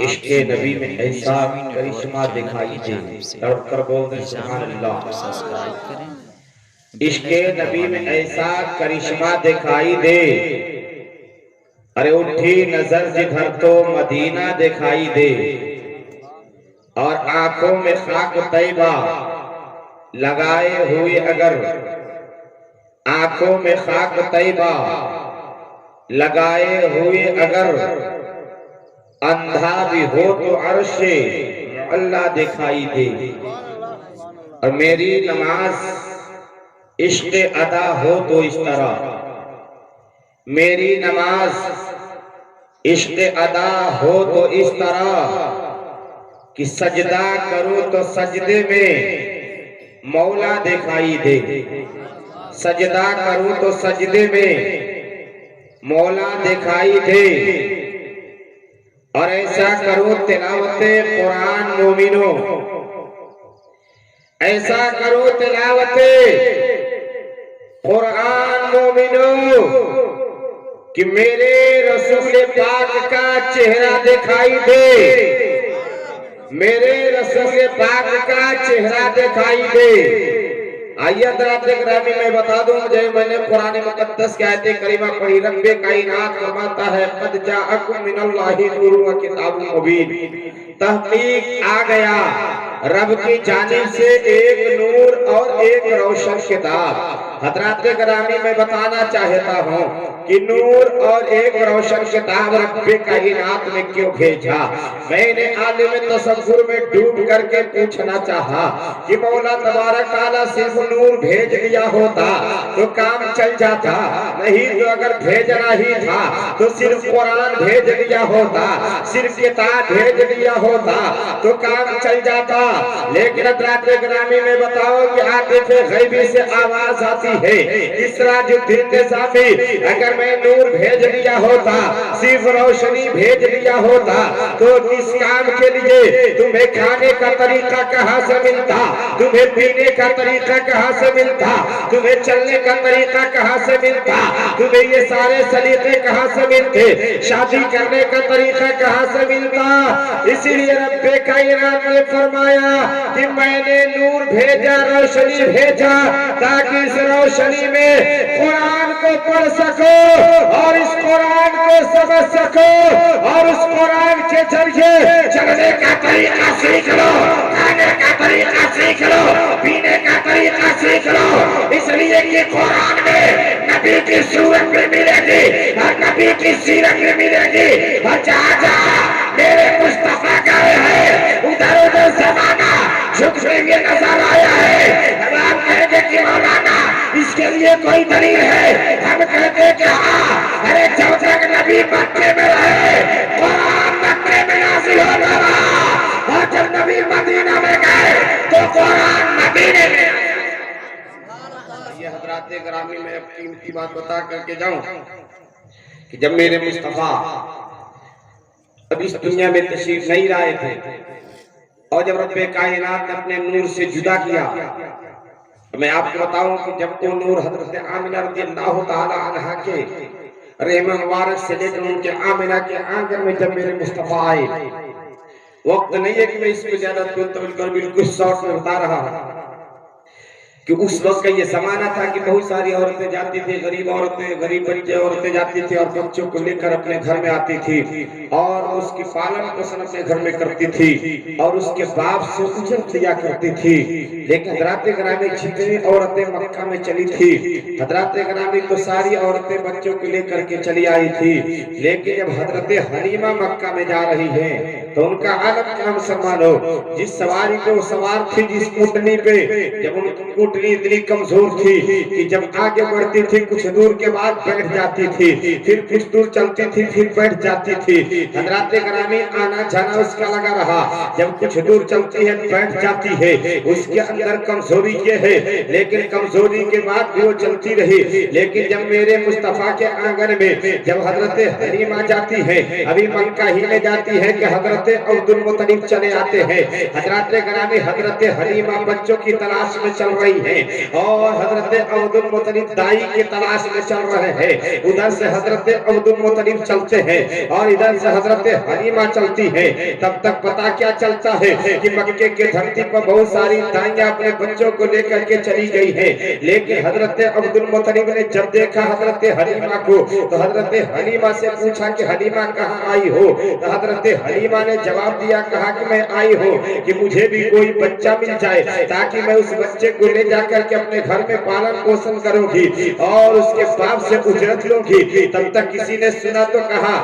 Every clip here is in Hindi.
इश्क़ नबी में ऐसा करिश्मा दिखाई दे, तड़पकर बोल दे सुभान अल्लाह। इश्क़ नबी में ऐसा करिश्मा दिखाई दे, अरे उठी नजर जिधर तो मदीना दिखाई दे, और आंखों में खाक तैबा लगाए हुए अगर, आंखों में खाक तैबा लगाए हुए अगर, अंधा भी हो तो अर्शे अल्लाह दिखाई दे। और मेरी नमाज इश्क़ अदा हो तो इस तरह, मेरी नमाज इश्क़ अदा हो तो इस तरह कि सजदा करूं तो सजदे में मौला दिखाई दे। सजदा करूं तो सजदे में मौला दिखाई दे। और ऐसा करो तिलावते कुरान मोमिनो, ऐसा करो तिलावते कुरान मोमिनो कि मेरे रसूल पाक का चेहरा दिखाई दे, मेरे रसूल पाक का चेहरा दिखाई दे। आइए ग्रामी मैं बता दूं, जब मैंने कुरान मुकद्दस की आयत करीमा पढ़ी, रब्बे कायनात फरमाता है कद जाअकुम मिनल्लाहि नूरुन व किताबुम मुबीन, तहकीक आ गया रब की जानिब से एक नूर और एक रोशन किताब। हजरात ग्रामी मैं बताना चाहता हूँ कि नूर और एक रोशन किताब रब्बे कायनात में क्यों भेजा। मैंने आलिम तसव्वुर में डूब करके पूछना चाहा कि मौला तबारक तआला सिर्फ नूर भेज दिया होता तो काम चल जाता, नहीं तो अगर भेजना ही था तो सिर्फ कुरान भेज दिया होता, सिर्फ किताब भेज दिया होता तो काम चल जाता। लेकिन हजरात ग्रामी में बताओ कि आतिफ़े गैबी से आवाज आती है, इसराजुद्दीन निज़ामी अगर मैं नूर भेज दिया होता, सिर्फ रोशनी भेज दिया होता तो किस काम के लिए? तुम्हें खाने का तरीका कहाँ से मिलता, तुम्हें पीने का तरीका कहाँ से मिलता, तुम्हें चलने का तरीका कहाँ से मिलता, तुम्हें ये सारे सलीके कहाँ से मिलते, शादी करने का तरीका कहाँ से मिलता। इसीलिए रब्बे कायनात ने फरमाया कि मैंने नूर भेजा, रोशनी भेजा, ताकि इस रोशनी में कुरान को पढ़ सको और इस कुरान को समझ सको और उस कुरान के जरिए चलने का तरीका सीख लो, खाने का तरीका सीख लो, पीने का तरीका सीख लो। इसलिए ये कुरान में नबी की सूरत में मिलेगी और नबी की सीरत में मिलेगी। और जहाँ जहाँ मेरे मुस्तफा गए हैं उधर उधर जमाना झुकते हुए नजर आया है। अब आप कहेंगे कि मौलाना इसके लिए कोई दलील है? हम कहते कि हाँ, अरे जब तक नबी मक्के में रहे कुरान मक्के में नाज़िल हो रहा, और जब नबी मदीना में गए तो कुरान मदीने में। ये हजरात ग्रामी में अब कीमती बात बता करके जाऊं कि जब मेरे मुस्तफा अब इस दुनिया में तशरीफ नहीं लाए थे और जब रब्बे कायनात ने अपने नूर से जुदा किया, तो मैं आपको बताऊं कि जब वो नूर हजरत आमिना रज़ियल्लाहु ताला अन्हा के रहम मुबारक से लेकर उनके आमिना के आंगन में जब मेरे मुस्तफा आए, वक्त नहीं है कि मैं इसको ज्यादा बिल्कुल शॉर्ट में बता रहा हूं कि उस वक्त का ये जमाना था कि बहुत सारी औरतें जाती थी, गरीब औरतें, गरीब बच्चे औरतें जाती थी और बच्चों को लेकर अपने घर में आती थी और उसकी पालन पोषण अपने घर में करती थी और उसके बाप से उजर दिया करती थी। लेकिन हजरात ग्रामी जितनी औरतें मक्का में चली थी, हजरात ग्रामी तो सारी औरतें बच्चों को लेकर के चली आई थी। लेकिन जब हजरत हलीमा मक्का में जा रही है तो उनका आलम क्या मुसलमान हो, जिस सवारी को सवार थी जिस ऊँटनी पे, जब उनकी ऊँटनी इतनी कमजोर थी कि जब आगे बढ़ती थी कुछ दूर के बाद बैठ जाती थी, फिर कुछ दूर चलती थी फिर बैठ जाती थी। हजरात ग्रामी आना जाना उसका लगा रहा, जब कुछ दूर चलती है बैठ जाती है, उसके अंदर कमजोरी ये है, लेकिन कमजोरी के बाद भी वो चलती रही। लेकिन जब मेरे मुस्तफा के आंगन में जब हजरत हलीमा जाती है, अभी मक्का ही में जाती है कि हजरत अब्दुल मुत्तलिब चले आते हैं। हजरत ग्रामी हजरत हलीमा बच्चों की तलाश में चल रही गई हैं और हजरत अब्दुल मुत्तलिब दाई की तलाश में चल रहे हैं। उधर से हजरत अब्दुल मुत्तलिब चलते हैं और इधर से हजरत हलीमा चलती है। तब तक पता क्या चलता है कि मक्के के धरती पर बहुत सारी दाइयां अपने बच्चों को लेकर के चली गई है। लेकिन हजरत अब्दुल मुत्तलिब ने जब देखा हजरत हलीमा को तो हजरत हलीमा से पूछा कि हलीमा कहाँ आई हो? तो हजरत हलीमा ने जवाब दिया, कहा कि मैं आई हो कि मुझे भी कोई बच्चा मिल जाए ताकि मैं उस बच्चे को ले जाकर के अपने घर में पालन पोषण करूंगी और उसके बाप से उजरत लूंगी। तब तक किसी ने सुना तो कहा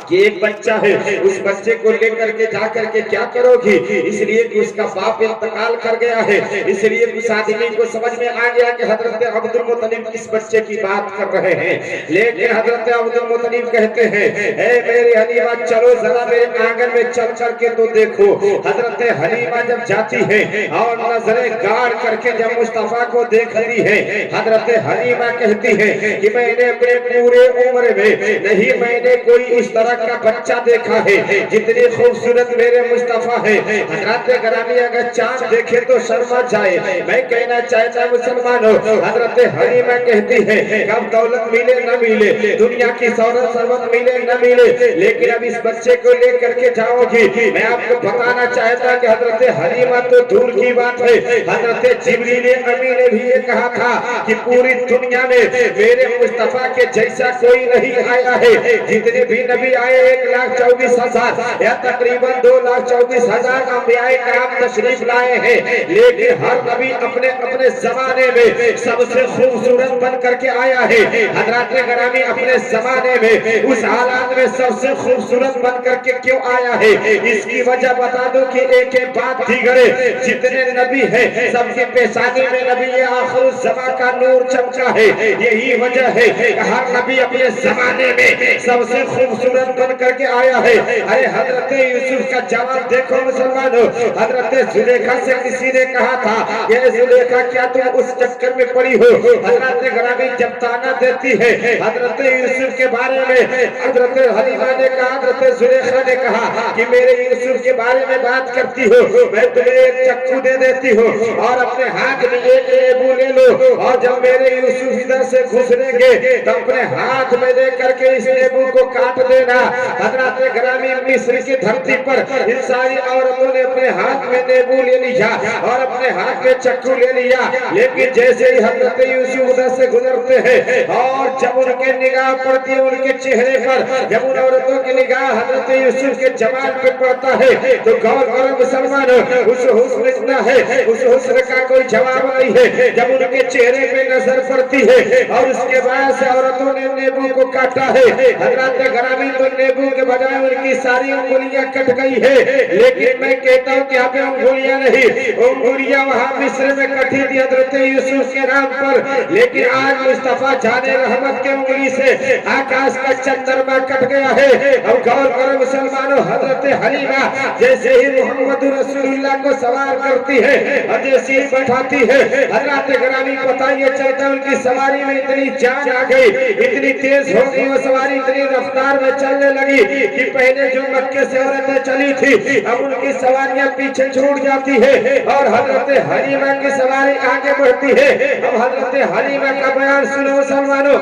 कि एक बच्चा है, उस बच्चे को लेकर के जाकर के क्या करोगी? इसलिए कि उसका बाप इंतकाल कर गया है। इसलिए उस आदमी को समझ में आ गया कि हजरत अब्दुल मुत्तलिब किस बच्चे की बात कर रहे हैं। लेकिन हजरत अब्दुल मुत्तलिब कहते हैं, ए मेरी हलीमा चलो जरा मेरे आंगन में चल चल के तो देखो। हजरत हलीमा जब जाती है और नजरें गाड़ करके जब मुस्तफा को देखती है, हजरत हलीमा कहती है कि मैंने अपने पूरे उम्र में नहीं मैंने कोई इस तरह का बच्चा देखा है जितनी खूबसूरत मेरे मुस्तफा है। हजरत ग्रामी अगर चांद देखे तो शर्मा जाए। मैं कहना चाहता मुसलमानों, हजरत हलीमा कहती है कब दौलत मिले न मिले, दुनिया की शौहरत सर्वत मिले न मिले, लेकिन अब इस बच्चे को लेकर के जाओगी। मैं आपको बताना चाहता कि हजरत हलीमा तो दूर की बात है, हजरत जिब्रील अमीन ने भी ये कहा था कि पूरी दुनिया में मेरे मुस्तफा के जैसा कोई नहीं आया है। जितने भी नबी आए 1,24,000 या तकरीबन 2,24,000 अंबियाए किराम तशरीफ लाए हैं, लेकिन हर नबी अपने अपने जमाने में सबसे खूबसूरत बन करके आया है। हजरत ग्रामी अपने जमाने में उस हालात में सबसे खूबसूरत बन करके क्यों आया है? इसकी वजह बता दो कि एक एक बात दीगरे जितने नबी हैं सबके पेशानी में नबी आखिर ज़मा का नूर चमका है। यही वजह है कि हर नबी अपने जमाने में सबसे खूबसूरत बन करके आया है। अरे हजरत यूसुफ का जवाब देखो मुसलमानों, हजरत जुलेखा से किसी ने कहा था, ये जुलेखा क्या तुम उस चक्कर में पड़ी हो? हजरत ग्रामी जब ताना देती है हजरत यूसुफ के बारे में, हजरत हलीमा ने कहा, हजरत जुलेखा ने कहा कि मेरे यूसुफ के बारे में बात करती हो, मैं तुम्हें एक चक्कू दे देती हूँ और अपने हाथ में एक लेबू ले लो और जब मेरे यूसुफ इधर से घुसरेंगे तो अपने हाथ में ले करके इस लेबू को काट देना। हजरत ग्रामी मिस्र की धरती पर इन सारी औरतों ने अपने हाथ में लेबू ले लिया और अपने हाथ में चक्कू ले लिया। लेकिन जैसे ही हजरत यूसुफ उधर से गुजरते हैं और जब उनके निगाह पड़ती है उनके चेहरे पर, जब उन औरतों की निगाह हजरत यूसुफ के जमाल पे पड़ता है तो गौर करो मुसलमान, उस हुस्न इतना है, उस हुस्न का कोई जवाब नहीं है। जब उनके चेहरे पे नजर पड़ती है और उसके बाद से औरतों ने नेबू को काटा है। हजरत ग्रामी तो नेबू के बजाय उनकी सारी उंगलियां कट गई है, लेकिन मैं कहता हूँ कि यहाँ पे उंगलियां नहीं, उंगलियां वहाँ मिस्र में कटी थी हजरत यूसुफ के नाम पर। लेकिन आज मुस्तफा जाने रहमत के उंगली से आकाश का चंद्रमा कट गया है। अब गौर करो मुसलमानों, हजरत हलीमा जैसे ही मोहम्मद रसूलुल्लाह को सवार करती है और जैसे ही बैठाती है, हजरत ग्रामी पता ये चलता उनकी सवारी में इतनी जान आ गई, इतनी तेज हो गई वो सवारी, इतनी रफ्तार में चलने लगी कि पहले जो मक्के से औरतें चली थी अब उनकी सवारियां पीछे छूट जाती है और हजरत हलीमा की सवारी आगे बढ़ती है। अब हजरत हलीमा का बयान सुनो मुसलमानों,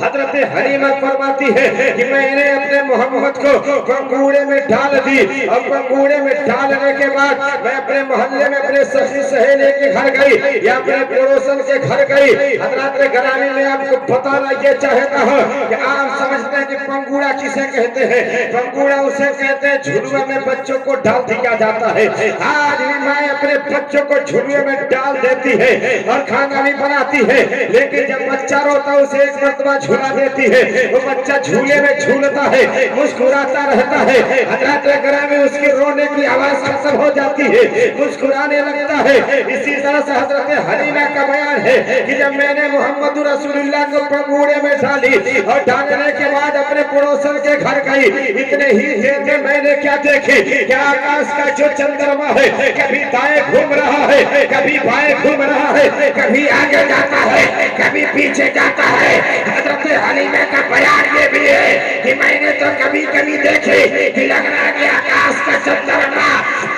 हजरत हलीमा फरमाती है कि मैंने अपने मोहम्मद को पंगूड़े में डाल दी और पंगूड़े में डालने के बाद मैं अपने मोहल्ले में अपने सखी सहेली के घर गई या अपने पड़ोसन के घर गई। हजरत ग्रामी में आपको बताना ये चाहता हूँ कि आप समझते हैं कि पंगूड़ा किसे कहते हैं? पंगूड़ा उसे कहते हैं झुलुए में बच्चों को डाल दिया जाता है। आज भी माँ अपने बच्चों को झुलुए में डाल देती है और खाना भी बनाती है, लेकिन जब बच्चा रोता है उसे एक मरतबा झुला देती है, वो बच्चा झूले में झूलता है, मुस्कुराता रहता है। हजरत ग्रामी उसके रोने की आवाज खत्म हो जाती है, मुस्कुराने लगता है। इसी तरह से हजरत हलीमा का बयान है कि जब मैंने मोहम्मद रसूलुल्लाह को पंगूड़े में डाली और डालने के बाद अपने पड़ोसन के घर गई, इतने ही देर में मैंने क्या देखी कि आकाश का जो चंद्रमा है कभी दाएं घूम रहा है, कभी बाएं घूम रहा है, कभी आगे जाता है, कभी पीछे जाता है। हजरत हलीमा का बयान ये भी है कि मैंने तो कभी कभी देखे कि लग रहा है कि आकाश का चंद्रमा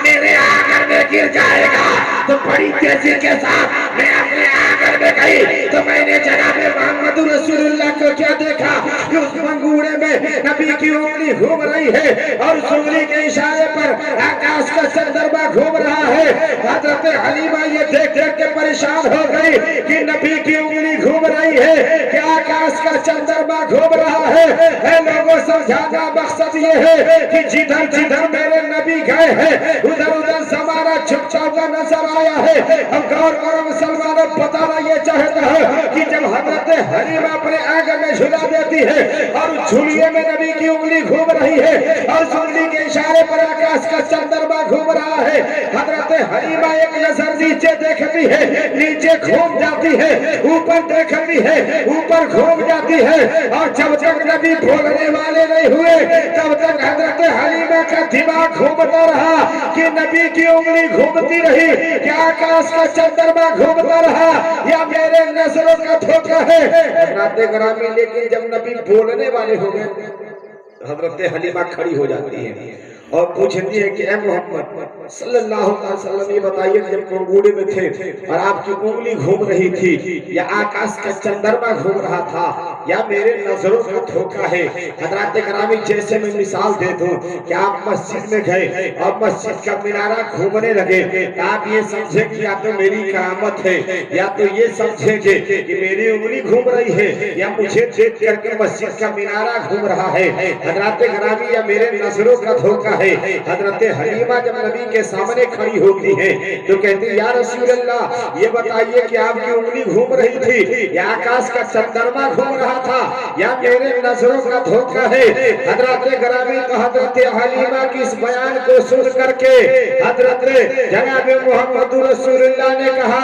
मेरे आंगन में गिर जाएगा, तो बड़ी तेजी के साथ मैं अपने आंगन में गई तो मैंने जनाब मोहम्मद रसूलुल्लाह को क्या देखा कि उस मंगूड़े में नबी की उंगली घूम रही है और उस उंगली के इशारे पर आकाश का चंद्रमा घूम रहा है। हजरत हलीमा ये देख देख के परेशान हो गई कि नबी की उंगली घूम रही है, कि आकाश का चंद्रमा घूम रहा है। लोगों समझाना मकसद ये है कि जिधर जिधर मेरे नबी गए हैं उधर उधर जमाना छुपा हुआ नजर आया है। हम गौर करो मुसलमानों, बताना ये चाहता है कि जब हजरत हलीमा अपने आंगन में झुला देती है और झुलिए में नबी की उंगली घूम रही है और उस उंगली के इशारे पर आकाश का चंद्रमा घूम रहा है, हजरत हलीमा एक नजर नीचे देखती है, नीचे घूम जाती है, ऊपर देखती है, ऊपर घूम जाती है। और जब तक नबी बोलने वाले नहीं हुए तब तक हजरत हलीमा का दिमाग घूमता रहा कि नबी की उंगली घूमती रही, क्या आकाश का चंद्रमा घूमता रहा या मेरे नजरों का धोखा है। हजरत ग्रामी लेकिन जब नबी बोलने वाले हो गए हजरत हलीमा खड़ी हो जाती है और पूछती है कि ए मोहम्मद सल्लल्लाहु अलैहि वसल्लम, ये बताइए जब मंगूड़े में थे और आपकी उंगली घूम रही थी या आकाश का चंद्रमा घूम रहा था या मेरे नजरों का धोखा है। हजरत ग्रामी जैसे मैं मिसाल दे दूं कि आप मस्जिद में गए और मस्जिद का मीनारा घूमने लगे, आप ये समझे कि या तो मेरी करामत है या तो ये समझेंगे कि मेरी उंगली घूम रही है या मुझे देख करके मस्जिद का मीनारा घूम रहा है। हजरत ग्रामी या मेरे नजरों का धोखा है। हजरत हलीमा जब नबी के सामने खड़ी होती है तो कहती या रसूल अल्लाह, ये बताइए कि आपकी उंगली घूम रही थी या आकाश का चंद्रमा घूम रहा था या मेरे नजरों का धोखा है। हजरत ग्रामी तो हजरत हलीमा की इस बयान को सुन करके हजरत जनाब मोहम्मद रसूलुल्लाह ने कहा,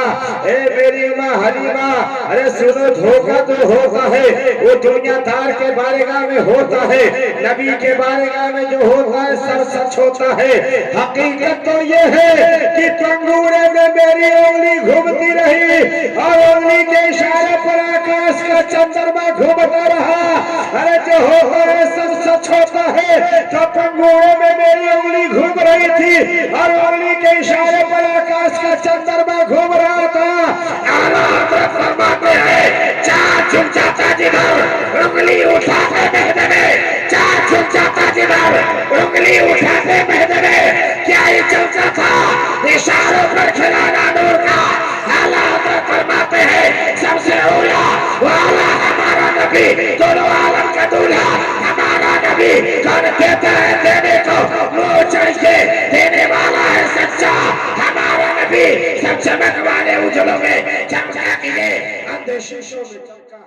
ए मेरी माँ हलीमा, अरे सुनो, धोखा तो होता है वो दुनियादार के बारेगाह में होता है, नबी के बारेगाह में जो होता है सब सच होता है। हकीकत तो ये है कि पंगूड़े में मेरी उंगली घूमती रही और उंगली के इशारे पर आकाश का चंद्रमा घूमता रहा। अरे जो होता है सब सच होता है, तो पंगूड़े में मेरी उंगली घूम रही थी और उंगली के इशारे पर आकाश का चंद्रमा घूम रहा था। फरमाते हैं चार झुक जाता जिधर उंगली उठाते बहने में, चार झुक जाता जिधर उंगली उठाते बहने में, क्या ये चलता था इशारों पर खिलाना नूर का। हालात फरमाते हैं सबसे ओला वाला हमारा नबी, दोनों आलम का दूल्हा हमारा नबी, कौन देता है देने को मुंह चढ़ के देने वाला है सच्चा हमारा नबी। सब चमक वाले उजलों में चमका के अंधे शीशों में चमका।